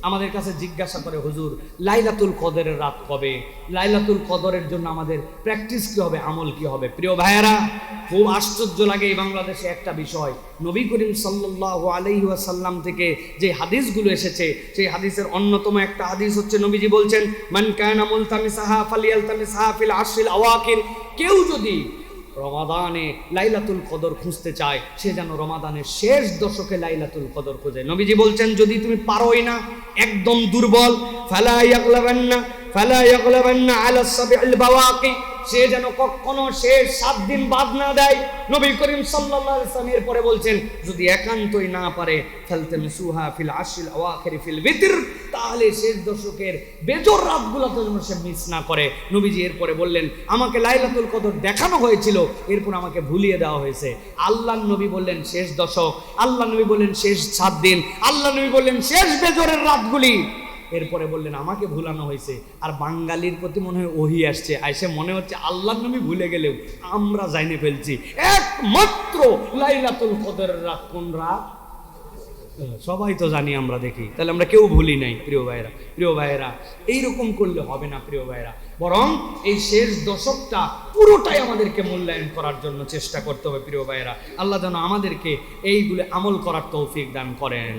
আমাদের কাছে জিজ্ঞাসা করে, হুজুর লাইলাতুল কদরের রাত কবে? লাইলাতুল কদরের জন্য আমাদের প্র্যাকটিস কি হবে, আমল কি হবে? প্রিয় ভাইয়েরা, খুব আশ্চর্য লাগে এই বাংলাদেশে একটা বিষয়। নবী করিম সাল্লাল্লাহু আলাইহি ওয়াসাল্লাম থেকে যে হাদিসগুলো এসেছে, সেই হাদিসের অন্যতম একটা হাদিস হচ্ছে, নবীজি বলছেন, মান কানা মুলতামিসাহা ফালিয়ালতামিসহা ফিল আশরিল আওয়াকির। কেউ যদি রমাদানে লাইলাতুল কদর খুঁজতে চায়, সে যেন রমাদানের শেষ দশকে লাইলাতুল কদর খোঁজে। নবীজি বলছেন, যদি তুমি পারোই না, একদম দুর্বল, ফালা ইয়াগলাবান্না আলা সাবিল বাওয়াকি, সে যেন কখনো শেষ 7 দিন বাদ না দেয়। নবী করিম সাল্লাল্লাহু আলাইহি ওয়াসাল্লাম এরপরে বলছেন, যদি একান্তই না পারে, ফালতামিসুহা ফিল আশরিল আওয়াখির ফিল বিতর, তাহলে শেষ দশকের বেজোর রাতগুলোতে যেন সে মিস না করে। নবীজি এরপরে বললেন, আমাকে লাইলাতুল কদর দেখানো হয়েছিল, এরপর আমাকে ভুলিয়ে দেওয়া হয়েছে। আল্লাহর নবী বললেন শেষ দশক, আল্লাহ নবী বললেন শেষ 7 দিন, আল্লাহ নবী বললেন শেষ বেজোরের রাতগুলি, এরপরে বললেন আমাকে ভুলানো হয়েছে। আর বাঙালির প্রতি মনে হয় ওহি আসছে, আইসে মনে হচ্ছে আল্লাহর নবী ভুলে গেলেও আমরা জাইনে ফেলছি একমাত্র লাইলাতুল কদরের রাত কোন রাত, সবাই তো জানি, আমরা দেখি, তাহলে আমরা কেউ ভুলি নাই। প্রিয় ভাইয়েরা, এইরকম করলে হবে না প্রিয় ভাইয়েরা, বরং এই শেষ দশকটা পুরোটাই আমাদেরকে মূল্যায়ন করার জন্য চেষ্টা করতে হবে প্রিয় ভাইয়েরা। আল্লাহ যেন আমাদেরকে এইগুলো আমল করার তৌফিক দান করেন।